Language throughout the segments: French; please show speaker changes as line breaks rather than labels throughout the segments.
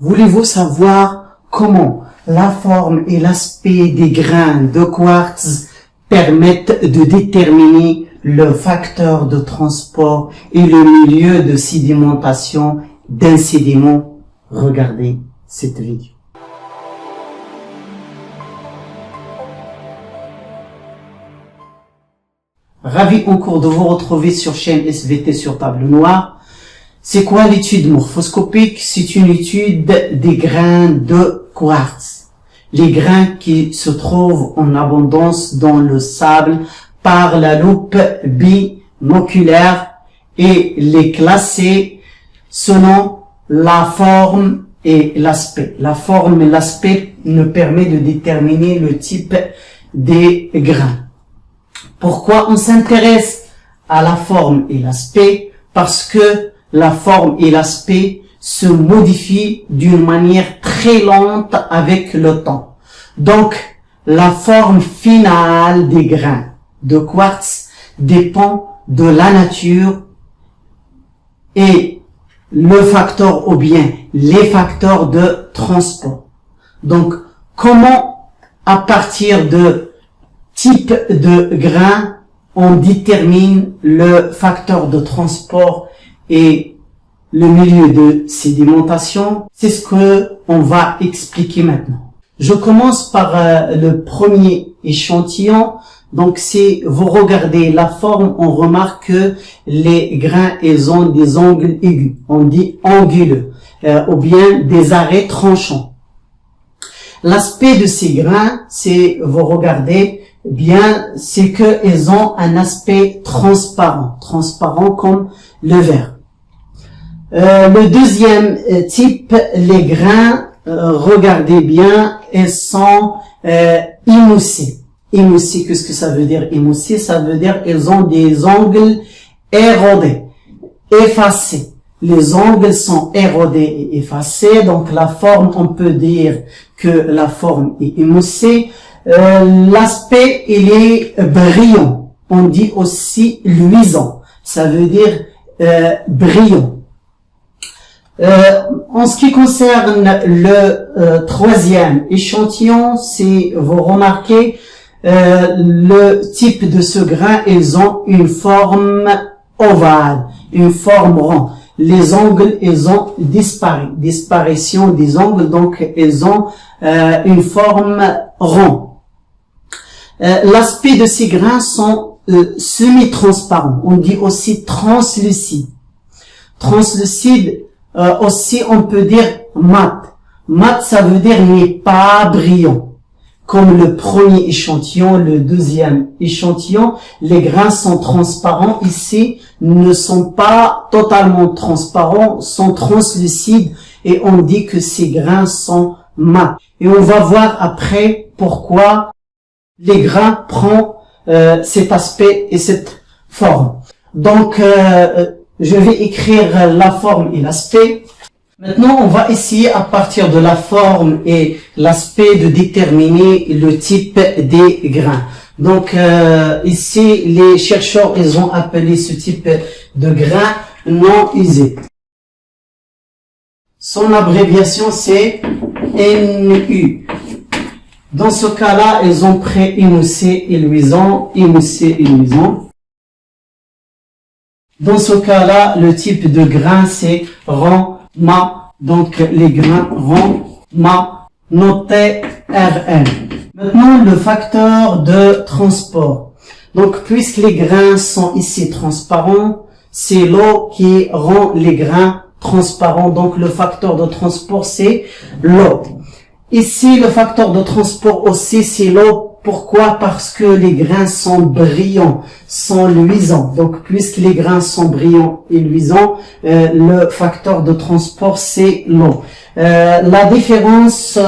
Voulez-vous savoir comment la forme et l'aspect des grains de quartz permettent de déterminer le facteur de transport et le milieu de sédimentation d'un sédiment? Regardez cette vidéo. Ravi encore de vous retrouver sur chaîne SVT sur table noire. C'est quoi l'étude morphoscopique? C'est une étude des grains de quartz. Les grains qui se trouvent en abondance dans le sable par la loupe binoculaire et les classer selon la forme et l'aspect. La forme et l'aspect nous permet de déterminer le type des grains. Pourquoi on s'intéresse à la forme et l'aspect? Parce que la forme et l'aspect se modifient d'une manière très lente avec le temps. Donc, la forme finale des grains de quartz dépend de la nature et le facteur ou bien les facteurs de transport. Donc, comment à partir de type de grain on détermine le facteur de transport et le milieu de sédimentation? C'est ce que on va expliquer maintenant. Je commence par le premier échantillon. Donc, si vous regardez la forme, on remarque que les grains, ils ont des angles aigus. On dit anguleux, ou bien des arrêts tranchants. L'aspect de ces grains, c'est, vous regardez bien, c'est que ils ont un aspect transparent comme le verre. Le deuxième type, les grains, regardez bien, ils sont émoussés. Émoussés, qu'est-ce que ça veut dire émoussés? Ça veut dire ils ont des angles érodés, effacés. Les angles sont érodés et effacés, donc la forme, on peut dire que la forme est émoussée. L'aspect, il est brillant. On dit aussi luisant. Ça veut dire brillant. En ce qui concerne le troisième échantillon, si vous remarquez, le type de ce grain, ils ont une forme ovale, une forme ronde. Les angles, ils ont disparu, disparition des angles, donc ils ont une forme ronde. L'aspect de ces grains sont semi-transparents. On dit aussi translucide. Translucide, aussi on peut dire mat. Mat, ça veut dire n'est pas brillant. Comme le premier échantillon, le deuxième échantillon, les grains sont transparents. Ici, ne sont pas totalement transparents, sont translucides et on dit que ces grains sont mat. Et on va voir après pourquoi les grains prennent cet aspect et cette forme. Donc, je vais écrire la forme et l'aspect. Maintenant, on va essayer à partir de la forme et l'aspect de déterminer le type des grains. Donc, ici, les chercheurs, ils ont appelé ce type de grain non usé. Son abréviation, c'est NU. Dans ce cas-là, ils ont pris émoussé et luisant, émoussé et luisant. Dans ce cas-là, le type de grain, c'est rond, ma, donc les grains rond, ma, noté RN. Maintenant, le facteur de transport. Donc, puisque les grains sont ici transparents, c'est l'eau qui rend les grains transparents. Donc, le facteur de transport, c'est l'eau. Ici, le facteur de transport aussi, c'est l'eau. Pourquoi? Parce que les grains sont brillants, sont luisants. Donc, puisque les grains sont brillants et luisants, le facteur de transport, c'est l'eau. La différence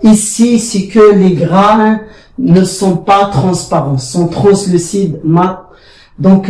ici, c'est que les grains ne sont pas transparents, sont translucides, mat. Donc,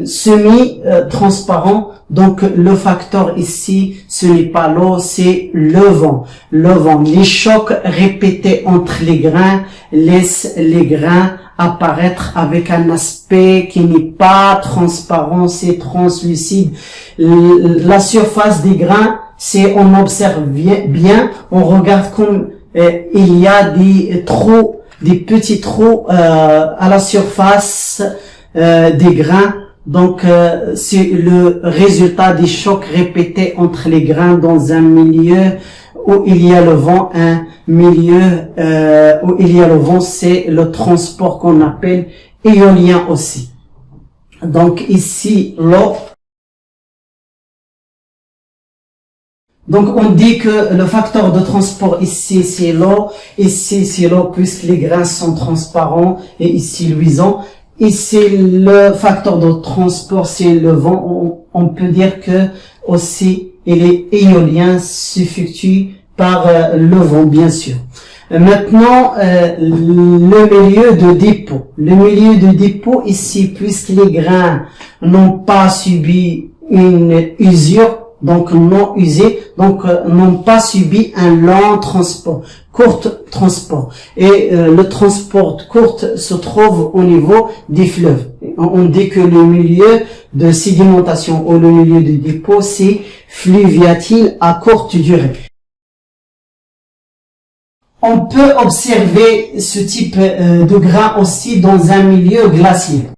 semi-transparent. Donc, le facteur ici, ce n'est pas l'eau, c'est le vent. Le vent. Les chocs répétés entre les grains laissent les grains apparaître avec un aspect qui n'est pas transparent, c'est translucide. La surface des grains, c'est on observe bien, on regarde comme il y a des trous, des petits trous à la surface des grains. Donc c'est le résultat des chocs répétés entre les grains dans un milieu où il y a le vent. Un milieu où il y a le vent, c'est le transport qu'on appelle éolien aussi. Donc ici l'eau. Donc on dit que le facteur de transport ici c'est l'eau, ici c'est l'eau puisque les grains sont transparents et ici luisants. Ici le facteur de transport c'est le vent. On peut dire que aussi il est éolien, s'effectue par le vent bien sûr. Maintenant le milieu de dépôt. Le milieu de dépôt ici puisque les grains n'ont pas subi une usure, donc non usés, donc n'ont pas subi un long transport, court transport. Et le transport court se trouve au niveau des fleuves. On dit que le milieu de sédimentation ou le milieu de dépôt, c'est fluviatile à courte durée. On peut observer ce type de grain aussi dans un milieu glaciaire.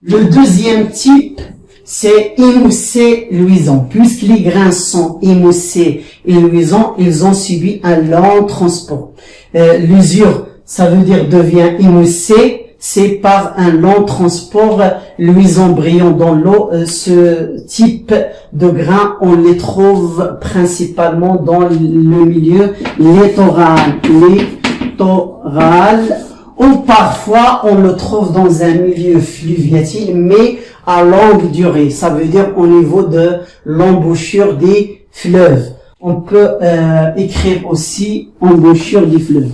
Le deuxième type, c'est émoussé luisant. Puisque les grains sont émoussés et luisants, ils ont subi un long transport. L'usure, ça veut dire devient émoussé, c'est par un long transport luisant brillant dans l'eau. Ce type de grains, on les trouve principalement dans le milieu littoral. Ou parfois on le trouve dans un milieu fluviatile, mais à longue durée. Ça veut dire au niveau de l'embouchure des fleuves. On peut écrire aussi embouchure des fleuves.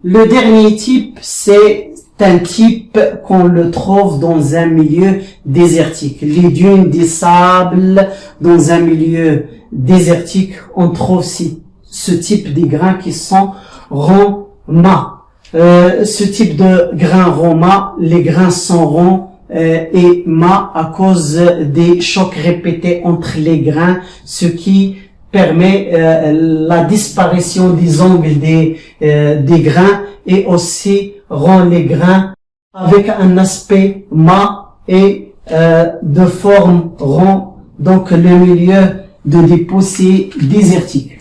Le dernier type, c'est un type qu'on le trouve dans un milieu désertique. Les dunes, des sables, dans un milieu désertique, on trouve ce type de grains qui sont ronds mâts. Ce type de grains ronds mâts, les grains sont ronds et mâts à cause des chocs répétés entre les grains, ce qui permet la disparition des angles des grains et aussi rend les grains avec un aspect mat et de forme rond. Donc le milieu de dépôt c'est désertique.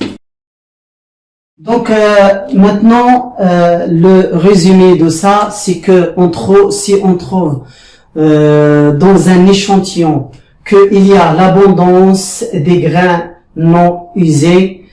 Donc maintenant le résumé de ça, c'est que si on trouve dans un échantillon qu'il y a l'abondance des grains non usés,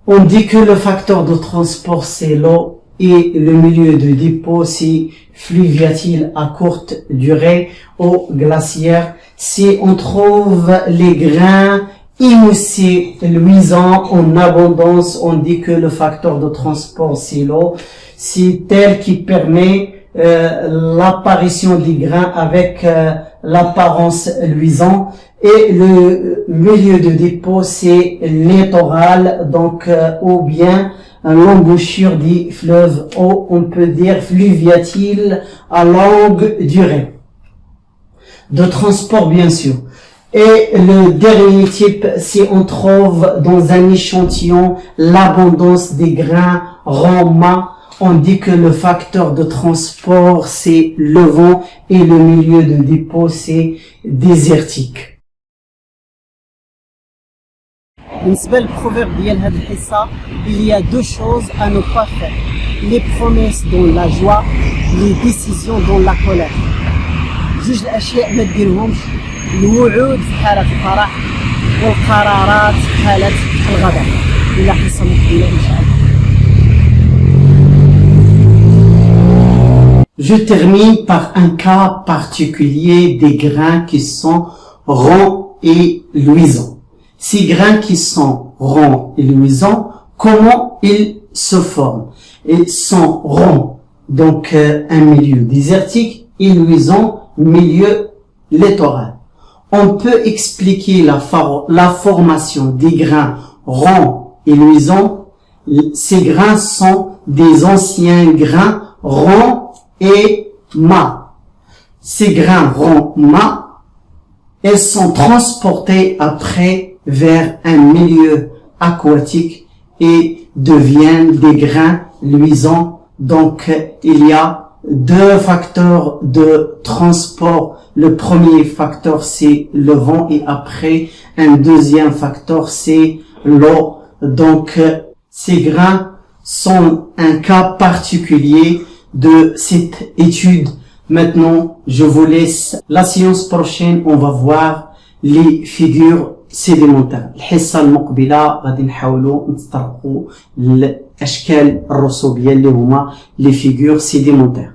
on dit que le facteur de transport c'est l'eau et le milieu de dépôt c'est fluviatile à courte durée ou glaciaire. Si on trouve les grains émoussés, luisants en abondance, on dit que le facteur de transport c'est l'eau. C'est tel qui permet l'apparition des grains avec l'apparence luisante. Et le milieu de dépôt c'est littoral, donc ou bien l'embouchure des fleuves, ou on peut dire fluviatile à longue durée de transport bien sûr. Et le dernier type, si on trouve dans un échantillon l'abondance des grains ronds mâts, on dit que le facteur de transport c'est le vent et le milieu de dépôt c'est désertique. بالنسبة للبروفيرب ديال هذه الحصة, il y a deux choses à ne pas faire: les promesses dans la joie, les décisions dans la colère. جوج الاشياء ما ديرهمش: الوعود في حالة الفرح والقرارات في حالة الغضب. إلى حصة مقبلة إن شاء الله. Je termine par un cas particulier des grains qui sont ronds et luisants. Ces grains qui sont ronds et luisants, comment ils se forment? Ils sont ronds, donc un milieu désertique, et luisant, milieu littoral. On peut expliquer la formation des grains ronds et luisants. Ces grains sont des anciens grains ronds et mâts. Ces grains ronds mâts, ils sont transportés après vers un milieu aquatiques et deviennent des grains luisants. Donc, il y a deux facteurs de transport. Le premier facteur, c'est le vent et après, un deuxième facteur, c'est l'eau. Donc, ces grains sont un cas particulier de cette étude. Maintenant, je vous laisse. La séance prochaine, on va voir les figures sédimentaires. الحصة المقبلة غادي نحاولوا نتطرقوا للأشكال الرسوبية اللي هما les figures sédimentaires.